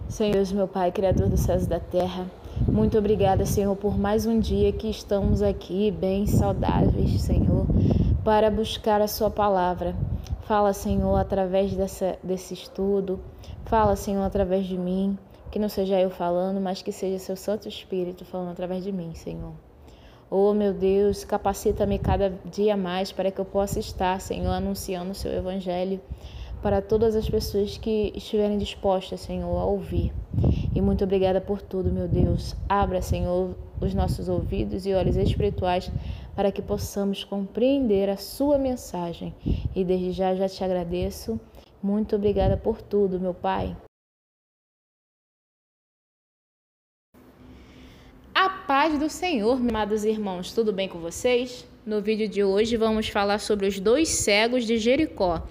Senhor Deus, meu Pai, Criador dos céus e da terra, muito obrigada, Senhor, por mais um dia que estamos aqui bem saudáveis, Senhor, para buscar a Sua palavra. Fala, Senhor, através desse estudo, fala, Senhor, através de mim, que não seja eu falando, mas que seja Seu Santo Espírito falando através de mim, Senhor. Oh, meu Deus, capacita-me cada dia mais para que eu possa estar, Senhor, anunciando o Seu Evangelho para todas as pessoas que estiverem dispostas, Senhor, a ouvir. E muito obrigada por tudo, meu Deus. Abra, Senhor, os nossos ouvidos e olhos espirituais para que possamos compreender a Sua mensagem. E desde já te agradeço. Muito obrigada por tudo, meu Pai. A paz do Senhor, meus amados irmãos, tudo bem com vocês? No vídeo de hoje vamos falar sobre os 2 cegos de Jericó.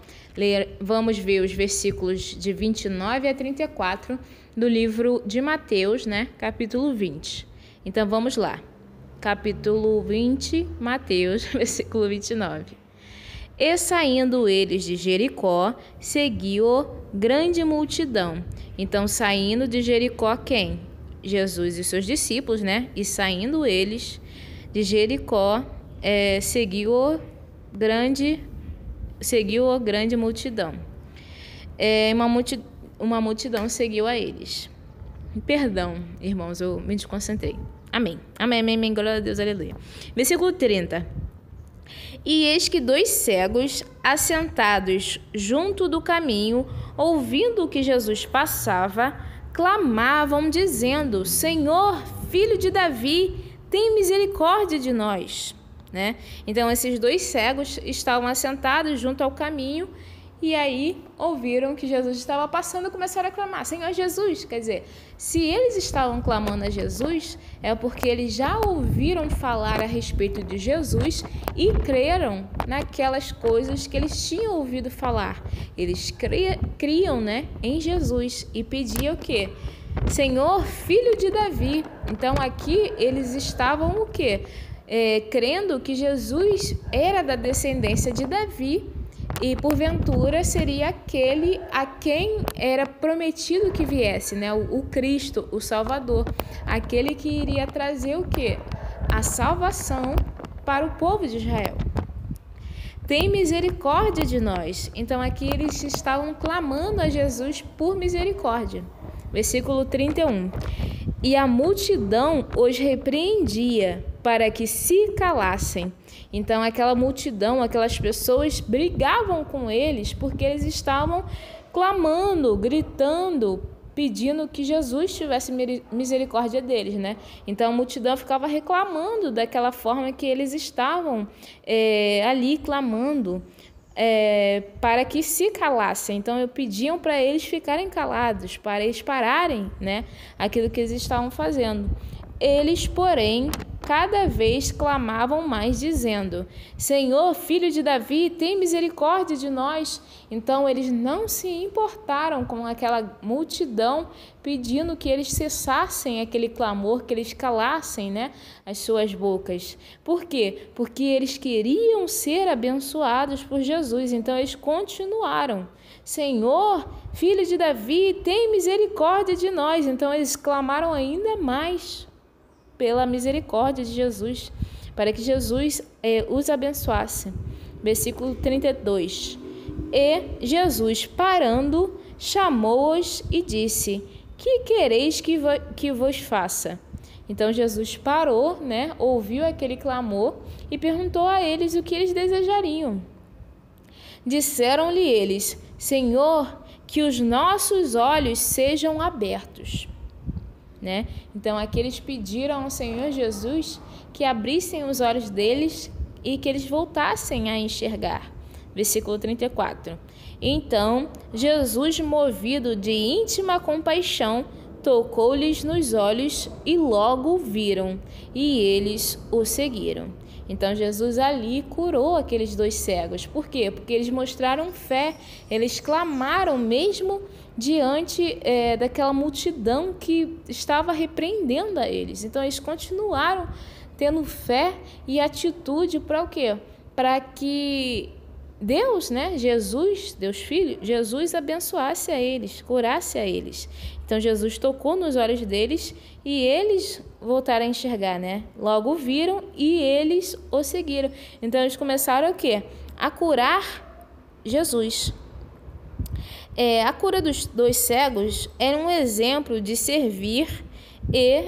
Vamos ver os versículos de 29 a 34 do livro de Mateus, capítulo 20. Então vamos lá. Capítulo 20, Mateus, versículo 29. E saindo eles de Jericó, seguiu grande multidão. Então saindo de Jericó quem? Jesus e seus discípulos, E saindo eles de Jericó, seguiu a grande multidão. Uma multidão seguiu a eles. Perdão, irmãos, eu me desconcentrei. Amém. Amém, amém, amém. Glória a Deus, aleluia. Versículo 30. E eis que 2 cegos, assentados junto do caminho, ouvindo que Jesus passava, clamavam, dizendo: Senhor, filho de Davi, tem misericórdia de nós. Então, esses 2 cegos estavam assentados junto ao caminho e aí ouviram que Jesus estava passando e começaram a clamar: Senhor Jesus. Quer dizer, se eles estavam clamando a Jesus, é porque eles já ouviram falar a respeito de Jesus e creram naquelas coisas que eles tinham ouvido falar. Eles criam, em Jesus e pediam o quê? Senhor, filho de Davi. Então, aqui eles estavam o quê? Crendo que Jesus era da descendência de Davi e porventura seria aquele a quem era prometido que viesse, o Cristo, o Salvador, aquele que iria trazer o quê? A salvação para o povo de Israel. Tem misericórdia de nós. Então aqui eles estavam clamando a Jesus por misericórdia. Versículo 31. E a multidão os repreendia para que se calassem. Então aquela multidão, aquelas pessoas brigavam com eles porque eles estavam clamando, gritando, pedindo que Jesus tivesse misericórdia deles, Então a multidão ficava reclamando daquela forma que eles estavam ali clamando para que se calassem. Então pediam para eles ficarem calados, para eles pararem, aquilo que eles estavam fazendo. Eles, porém, cada vez clamavam mais, dizendo: Senhor, filho de Davi, tem misericórdia de nós. Então, eles não se importaram com aquela multidão pedindo que eles cessassem aquele clamor, que eles calassem, as suas bocas. Por quê? Porque eles queriam ser abençoados por Jesus. Então, eles continuaram: Senhor, filho de Davi, tem misericórdia de nós. Então, eles clamaram ainda mais pela misericórdia de Jesus, para que Jesus os abençoasse. Versículo 32. E Jesus, parando, chamou-os e disse: Que quereis que vos faça? Então Jesus parou, ouviu aquele clamor e perguntou a eles o que eles desejariam. Disseram-lhe eles: Senhor, que os nossos olhos sejam abertos. Então aqui eles pediram ao Senhor Jesus que abrissem os olhos deles e que eles voltassem a enxergar. Versículo 34. Então Jesus, movido de íntima compaixão, tocou-lhes nos olhos e logo viram, e eles o seguiram. Então Jesus ali curou aqueles 2 cegos. Por quê? Porque eles mostraram fé, eles clamaram mesmo diante daquela multidão que estava repreendendo a eles. Então eles continuaram tendo fé e atitude para o quê? Para que Deus, né, Jesus, Deus Filho, Jesus abençoasse a eles, curasse a eles. Então Jesus tocou nos olhos deles e eles voltaram a enxergar, né? Logo viram e eles o seguiram. Então eles começaram o quê? A curar Jesus. A cura dos 2 cegos era um exemplo de servir e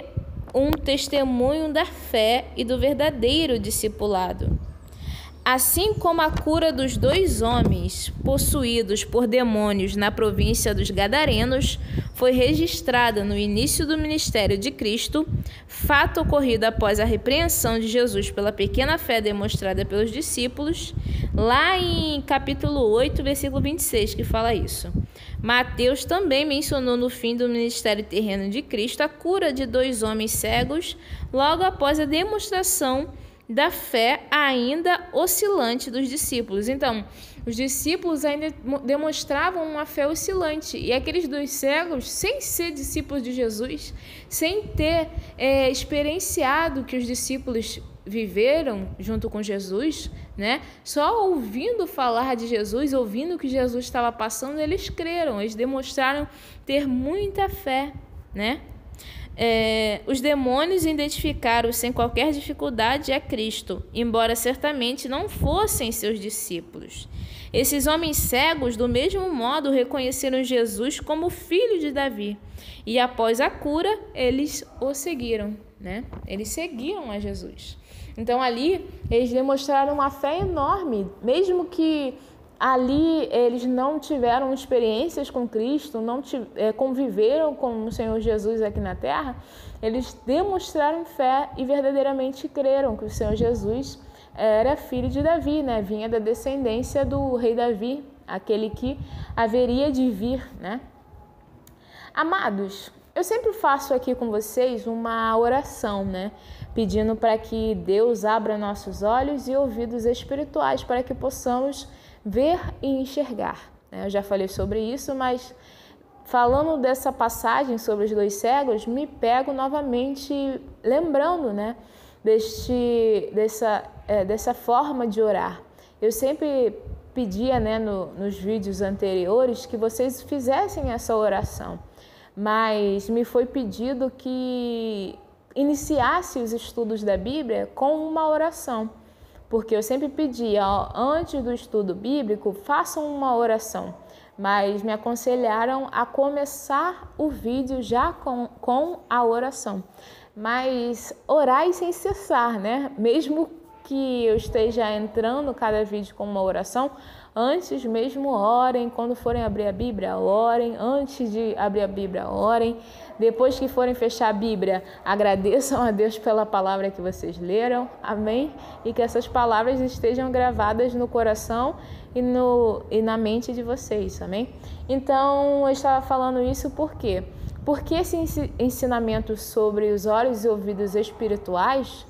um testemunho da fé e do verdadeiro discipulado. Assim como a cura dos 2 homens possuídos por demônios na província dos Gadarenos foi registrada no início do ministério de Cristo, fato ocorrido após a repreensão de Jesus pela pequena fé demonstrada pelos discípulos, lá em capítulo 8, versículo 26, que fala isso. Mateus também mencionou no fim do ministério terreno de Cristo a cura de 2 homens cegos, logo após a demonstração da fé ainda oscilante dos discípulos. Então, os discípulos ainda demonstravam uma fé oscilante. E aqueles 2 cegos, sem ser discípulos de Jesus, sem ter experienciado o que os discípulos viveram junto com Jesus, né? Só ouvindo falar de Jesus, ouvindo o que Jesus estava passando, eles creram, eles demonstraram ter muita fé, né? Os demônios identificaram sem qualquer dificuldade a Cristo, embora certamente não fossem seus discípulos. Esses homens cegos, do mesmo modo, reconheceram Jesus como filho de Davi. E após a cura, eles o seguiram, né? Eles seguiram a Jesus. Então ali, eles demonstraram uma fé enorme, mesmo que ali eles não tiveram experiências com Cristo, não conviveram com o Senhor Jesus aqui na terra, eles demonstraram fé e verdadeiramente creram que o Senhor Jesus era filho de Davi, né? Vinha da descendência do rei Davi, aquele que haveria de vir, né? Amados, eu sempre faço aqui com vocês uma oração, né? Pedindo para que Deus abra nossos olhos e ouvidos espirituais para que possamos ver e enxergar. Eu já falei sobre isso, mas falando dessa passagem sobre os 2 cegos, me pego novamente lembrando, né, dessa forma de orar. Eu sempre pedia, né, nos vídeos anteriores que vocês fizessem essa oração, mas me foi pedido que iniciasse os estudos da Bíblia com uma oração. Porque eu sempre pedia, antes do estudo bíblico, façam uma oração. Mas me aconselharam a começar o vídeo já com a oração. Mas orai sem cessar, né? Mesmo que eu esteja entrando cada vídeo com uma oração, antes mesmo orem, quando forem abrir a Bíblia, orem, antes de abrir a Bíblia, orem, depois que forem fechar a Bíblia, agradeçam a Deus pela palavra que vocês leram, amém? E que essas palavras estejam gravadas no coração e na mente de vocês, amém? Então, eu estava falando isso por quê? Porque esse ensinamento sobre os olhos e ouvidos espirituais,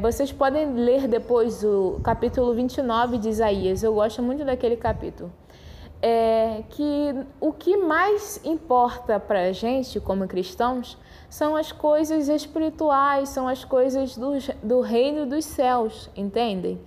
vocês podem ler depois o capítulo 29 de Isaías. Eu gosto muito daquele capítulo. Que o que mais importa para a gente como cristãos são as coisas espirituais, são as coisas do reino dos céus, entendem?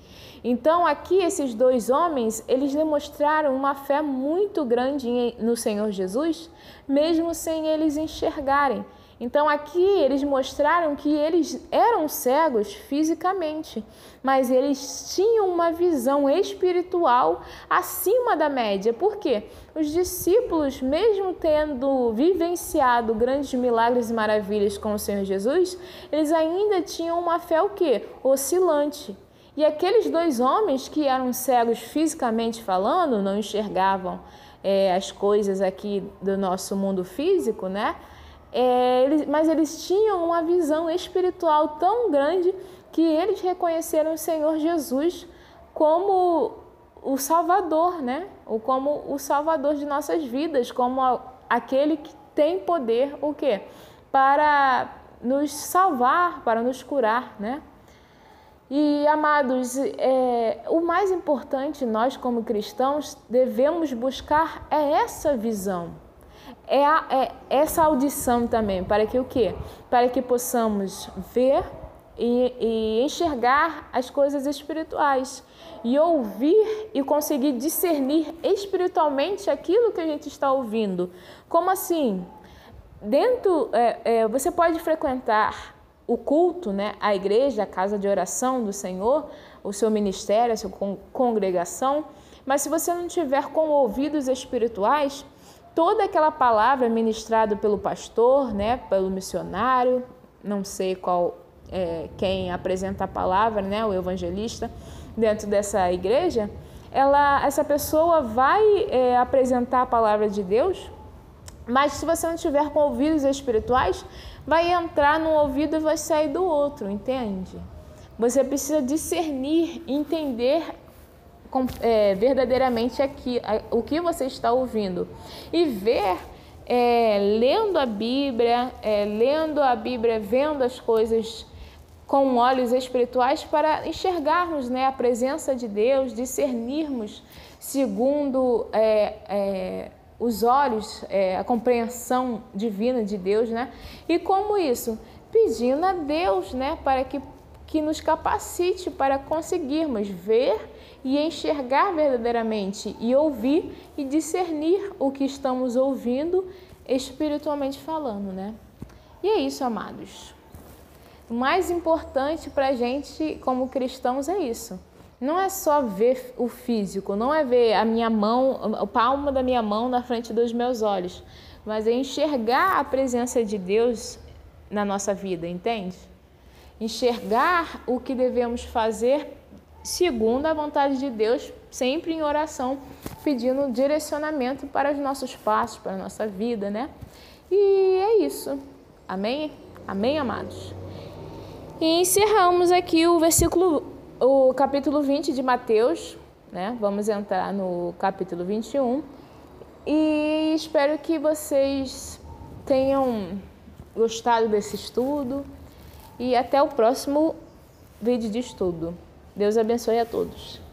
Então aqui esses 2 homens, eles demonstraram uma fé muito grande no Senhor Jesus, mesmo sem eles enxergarem. Então aqui eles mostraram que eles eram cegos fisicamente, mas eles tinham uma visão espiritual acima da média. Por quê? Os discípulos, mesmo tendo vivenciado grandes milagres e maravilhas com o Senhor Jesus, eles ainda tinham uma fé o quê? Oscilante. E aqueles 2 homens que eram cegos fisicamente falando, não enxergavam as coisas aqui do nosso mundo físico, né? Mas eles tinham uma visão espiritual tão grande que eles reconheceram o Senhor Jesus como o Salvador, né? Ou como o Salvador de nossas vidas, como aquele que tem poder, o quê? Para nos salvar, para nos curar, né? E, amados, o mais importante, nós como cristãos devemos buscar essa visão, essa audição também, para que o quê? Para que possamos ver e enxergar as coisas espirituais e ouvir e conseguir discernir espiritualmente aquilo que a gente está ouvindo. Como assim? Você pode frequentar o culto, né, a igreja, a casa de oração do Senhor, o seu ministério, a sua congregação, mas se você não tiver com ouvidos espirituais, toda aquela palavra ministrada pelo pastor, né, pelo missionário, não sei quem apresenta a palavra, né, o evangelista, dentro dessa igreja, essa pessoa vai apresentar a palavra de Deus, mas se você não tiver com ouvidos espirituais, vai entrar num ouvido e vai sair do outro, entende? Você precisa discernir, entender verdadeiramente o que você está ouvindo e ver, lendo a Bíblia, vendo as coisas com olhos espirituais para enxergarmos, né, a presença de Deus, discernirmos segundo os olhos, a compreensão divina de Deus, né? E como isso? Pedindo a Deus, né, para que nos capacite para conseguirmos ver e enxergar verdadeiramente e ouvir e discernir o que estamos ouvindo espiritualmente falando, né? E é isso, amados. O mais importante para a gente como cristãos é isso. Não é só ver o físico, não é ver a minha mão, o palmo da minha mão na frente dos meus olhos, mas é enxergar a presença de Deus na nossa vida, entende? Enxergar o que devemos fazer segundo a vontade de Deus, sempre em oração, pedindo direcionamento para os nossos passos, para a nossa vida, né? E é isso. Amém? Amém, amados? E encerramos aqui o capítulo 20 de Mateus, né? Vamos entrar no capítulo 21 e espero que vocês tenham gostado desse estudo e até o próximo vídeo de estudo. Deus abençoe a todos.